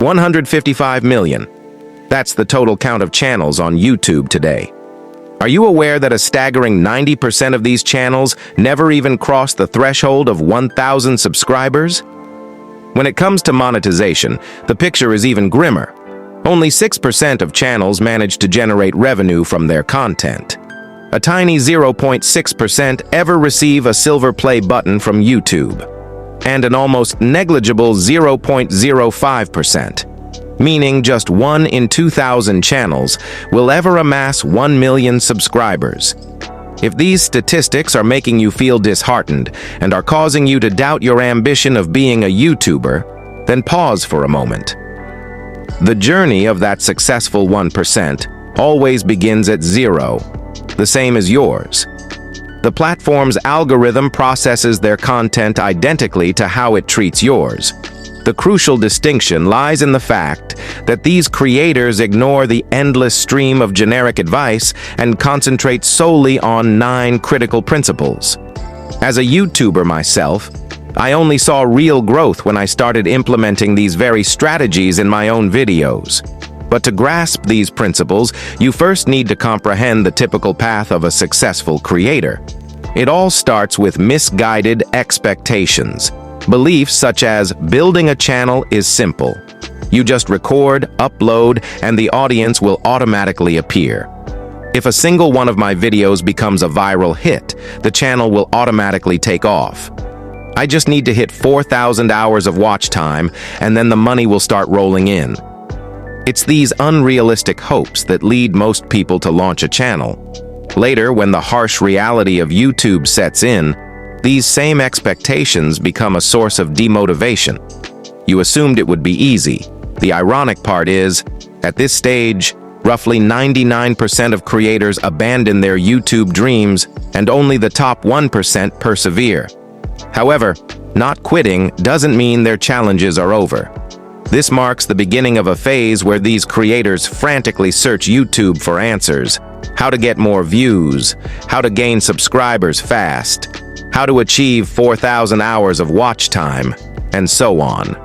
155 million. That's the total count of channels on YouTube today. Are you aware that a staggering 90% of these channels never even cross the threshold of 1,000 subscribers? When it comes to monetization, the picture is even grimmer. Only 6% of channels manage to generate revenue from their content. A tiny 0.6% ever receive a silver play button from YouTube, and an almost negligible 0.05%, meaning just 1 in 2,000 channels, will ever amass 1 million subscribers. If these statistics are making you feel disheartened and are causing you to doubt your ambition of being a YouTuber, then pause for a moment. The journey of that successful 1% always begins at 0, the same as yours. The platform's algorithm processes their content identically to how it treats yours. The crucial distinction lies in the fact that these creators ignore the endless stream of generic advice and concentrate solely on 9 critical principles. As a YouTuber myself, I only saw real growth when I started implementing these very strategies in my own videos. But to grasp these principles, you first need to comprehend the typical path of a successful creator. It all starts with misguided expectations. Beliefs such as building a channel is simple. You just record, upload, and the audience will automatically appear. If a single one of my videos becomes a viral hit, the channel will automatically take off. I just need to hit 4,000 hours of watch time, and then the money will start rolling in. It's these unrealistic hopes that lead most people to launch a channel. Later, when the harsh reality of YouTube sets in, these same expectations become a source of demotivation. You assumed it would be easy. The ironic part is, at this stage, roughly 99% of creators abandon their YouTube dreams, and only the top 1% persevere. However, not quitting doesn't mean their challenges are over. This marks the beginning of a phase where these creators frantically search YouTube for answers: how to get more views, how to gain subscribers fast, how to achieve 4,000 hours of watch time, and so on.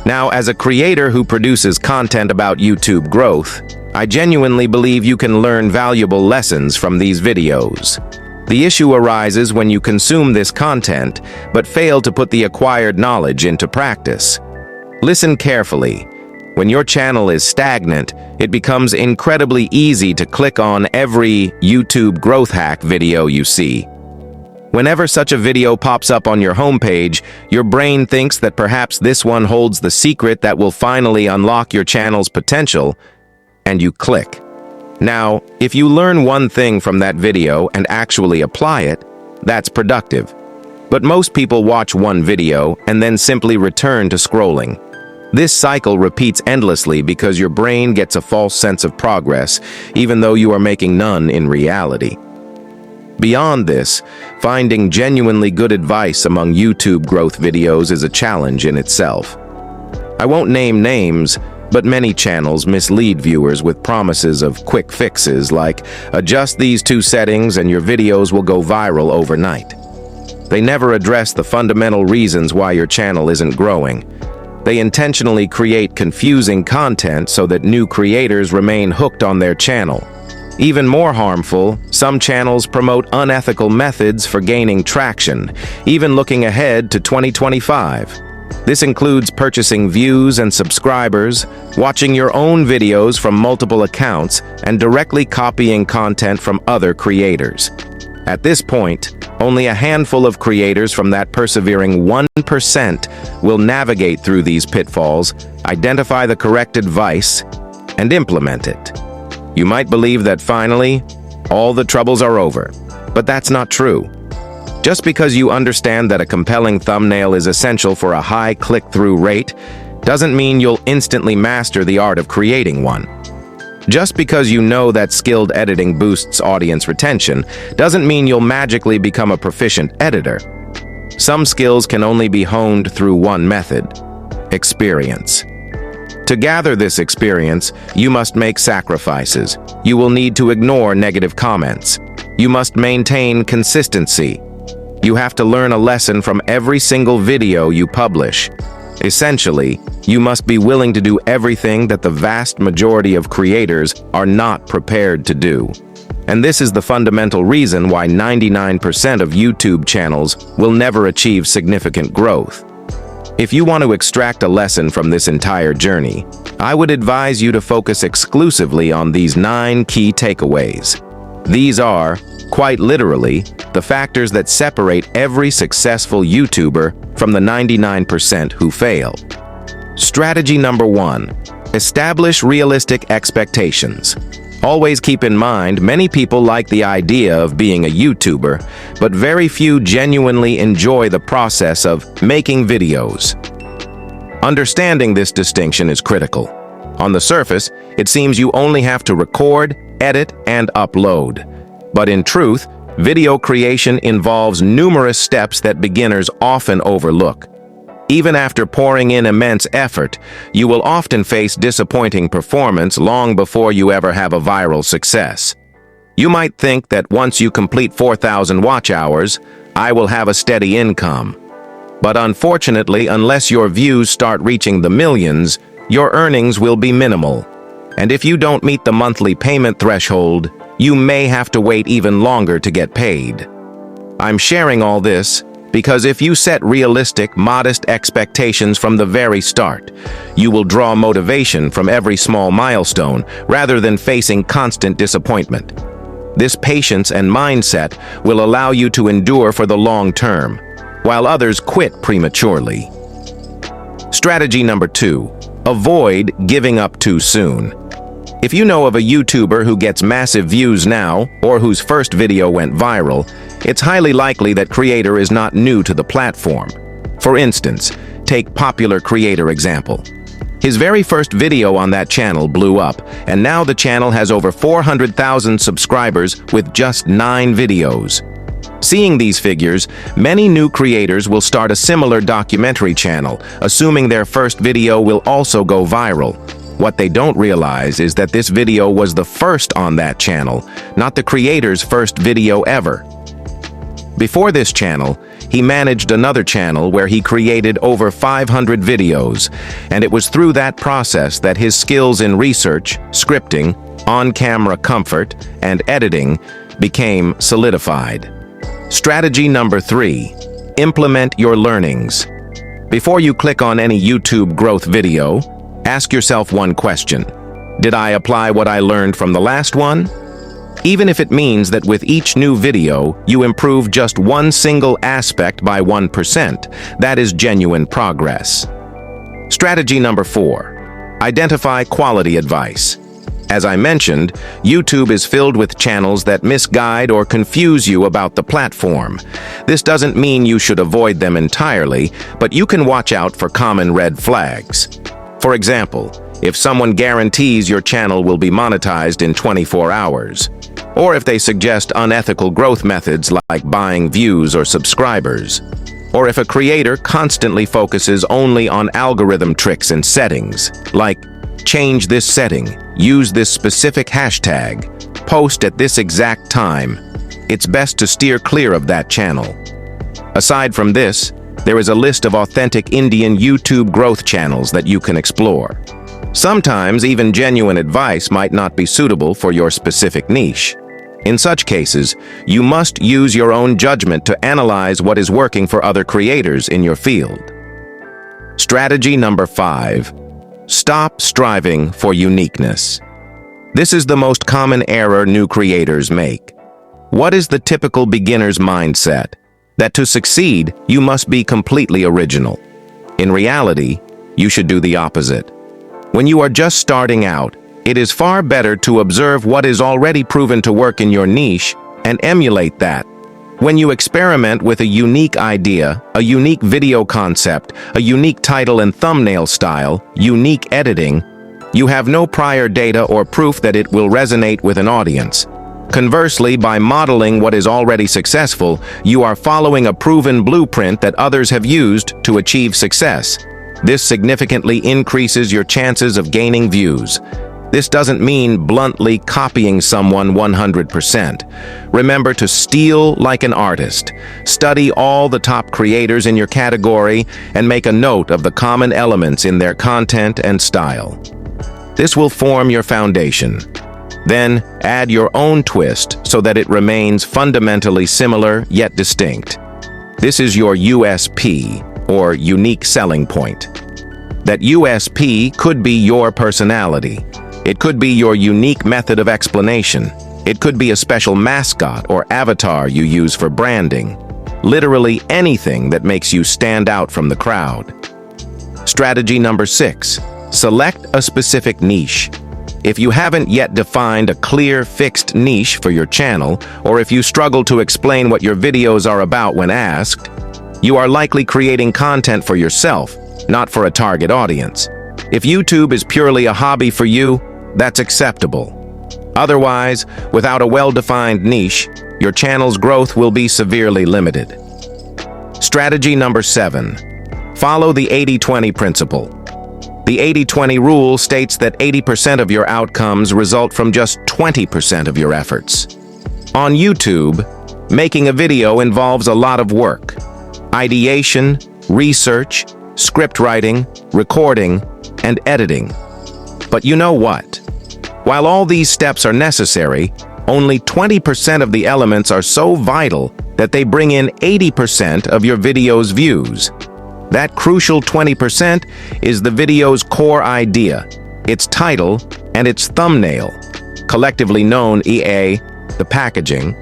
Now, as a creator who produces content about YouTube growth, I genuinely believe you can learn valuable lessons from these videos. The issue arises when you consume this content, but fail to put the acquired knowledge into practice. Listen carefully. When your channel is stagnant, it becomes incredibly easy to click on every YouTube growth hack video you see. Whenever such a video pops up on your homepage, your brain thinks that perhaps this one holds the secret that will finally unlock your channel's potential, and you click. Now, if you learn one thing from that video and actually apply it, that's productive. But most people watch one video and then simply return to scrolling. This cycle repeats endlessly because your brain gets a false sense of progress, even though you are making none in reality. Beyond this, finding genuinely good advice among YouTube growth videos is a challenge in itself. I won't name names, but many channels mislead viewers with promises of quick fixes like, adjust these 2 settings and your videos will go viral overnight. They never address the fundamental reasons why your channel isn't growing. They intentionally create confusing content so that new creators remain hooked on their channel. Even more harmful, some channels promote unethical methods for gaining traction, even looking ahead to 2025. This includes purchasing views and subscribers, watching your own videos from multiple accounts, and directly copying content from other creators. At this point, only a handful of creators from that persevering 1% will navigate through these pitfalls, identify the correct advice, and implement it. You might believe that finally, all the troubles are over, but that's not true. Just because you understand that a compelling thumbnail is essential for a high click-through rate, doesn't mean you'll instantly master the art of creating one. Just because you know that skilled editing boosts audience retention, doesn't mean you'll magically become a proficient editor. Some skills can only be honed through one method: experience. To gather this experience, you must make sacrifices. You will need to ignore negative comments. You must maintain consistency. You have to learn a lesson from every single video you publish. Essentially, you must be willing to do everything that the vast majority of creators are not prepared to do. And this is the fundamental reason why 99% of YouTube channels will never achieve significant growth. If you want to extract a lesson from this entire journey, I would advise you to focus exclusively on these 9 key takeaways. These are, quite literally, the factors that separate every successful YouTuber from the 99% who fail. Strategy number 1. Establish realistic expectations. Always keep in mind, many people like the idea of being a YouTuber, but very few genuinely enjoy the process of making videos. Understanding this distinction is critical. On the surface, it seems you only have to record, edit, and upload. But in truth, video creation involves numerous steps that beginners often overlook. Even after pouring in immense effort, you will often face disappointing performance long before you ever have a viral success. You might think that once you complete 4,000 watch hours, I will have a steady income. But unfortunately, unless your views start reaching the millions, your earnings will be minimal. And if you don't meet the monthly payment threshold, you may have to wait even longer to get paid. I'm sharing all this because if you set realistic, modest expectations from the very start, you will draw motivation from every small milestone rather than facing constant disappointment. This patience and mindset will allow you to endure for the long term, while others quit prematurely. Strategy number 2. Avoid giving up too soon. If you know of a YouTuber who gets massive views now, or whose first video went viral, it's highly likely that creator is not new to the platform. For instance, take popular creator example. His very first video on that channel blew up, and now the channel has over 400,000 subscribers with just 9 videos. Seeing these figures, many new creators will start a similar documentary channel, assuming their first video will also go viral. What they don't realize is that this video was the first on that channel, not the creator's first video ever. Before this channel, he managed another channel where he created over 500 videos, and it was through that process that his skills in research, scripting, on-camera comfort, and editing became solidified. Strategy number 3. Implement your learnings. Before you click on any YouTube growth video, ask yourself one question. Did I apply what I learned from the last one? Even if it means that with each new video, you improve just one single aspect by 1%, that is genuine progress. Strategy number 4. Identify quality advice. As I mentioned, YouTube is filled with channels that misguide or confuse you about the platform. This doesn't mean you should avoid them entirely, but you can watch out for common red flags. For example, if someone guarantees your channel will be monetized in 24 hours, or if they suggest unethical growth methods like buying views or subscribers, or if a creator constantly focuses only on algorithm tricks and settings, like change this setting, use this specific hashtag, post at this exact time, it's best to steer clear of that channel. Aside from this, there is a list of authentic Indian YouTube growth channels that you can explore. Sometimes even genuine advice might not be suitable for your specific niche. In such cases, you must use your own judgment to analyze what is working for other creators in your field. Strategy number 5. Stop striving for uniqueness. This is the most common error new creators make. What is the typical beginner's mindset? That to succeed, you must be completely original. In reality, you should do the opposite. When you are just starting out, it is far better to observe what is already proven to work in your niche and emulate that. When you experiment with a unique idea, a unique video concept, a unique title and thumbnail style, unique editing, you have no prior data or proof that it will resonate with an audience. Conversely, by modeling what is already successful, you are following a proven blueprint that others have used to achieve success. This significantly increases your chances of gaining views. This doesn't mean bluntly copying someone 100%. Remember to steal like an artist. Study all the top creators in your category and make a note of the common elements in their content and style. This will form your foundation. Then, add your own twist so that it remains fundamentally similar yet distinct. This is your USP, or unique selling point. That USP could be your personality. It could be your unique method of explanation. It could be a special mascot or avatar you use for branding. Literally anything that makes you stand out from the crowd. Strategy number 6. Select a specific niche. If you haven't yet defined a clear, fixed niche for your channel, or if you struggle to explain what your videos are about when asked, you are likely creating content for yourself, not for a target audience. If YouTube is purely a hobby for you, that's acceptable. Otherwise, without a well-defined niche, your channel's growth will be severely limited. Strategy number 7. Follow the 80-20 principle. The 80-20 rule states that 80% of your outcomes result from just 20% of your efforts. On YouTube, making a video involves a lot of work. Ideation, research, script writing, recording, and editing. But you know what? While all these steps are necessary, only 20% of the elements are so vital that they bring in 80% of your video's views. That crucial 20% is the video's core idea, its title, and its thumbnail, collectively known EA, the packaging,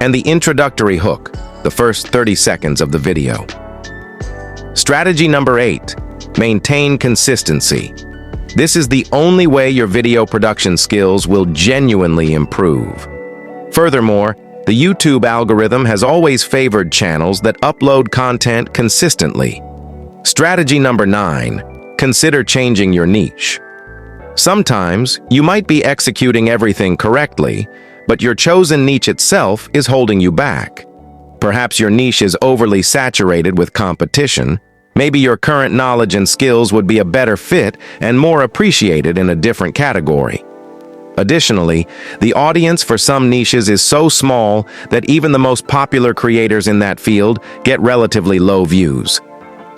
and the introductory hook, the first 30 seconds of the video. Strategy number 8. Maintain consistency. This is the only way your video production skills will genuinely improve. Furthermore, the YouTube algorithm has always favored channels that upload content consistently. Strategy number 9. Consider changing your niche. Sometimes, you might be executing everything correctly, but your chosen niche itself is holding you back. Perhaps your niche is overly saturated with competition. Maybe your current knowledge and skills would be a better fit and more appreciated in a different category. Additionally, the audience for some niches is so small that even the most popular creators in that field get relatively low views.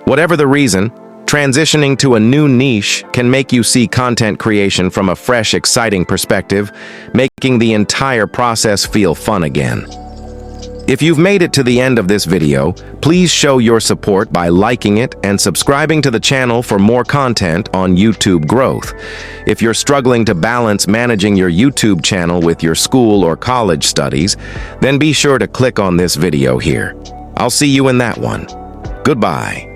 Whatever the reason, transitioning to a new niche can make you see content creation from a fresh, exciting perspective, making the entire process feel fun again. If you've made it to the end of this video, please show your support by liking it and subscribing to the channel for more content on YouTube growth. If you're struggling to balance managing your YouTube channel with your school or college studies, then be sure to click on this video here. I'll see you in that one. Goodbye.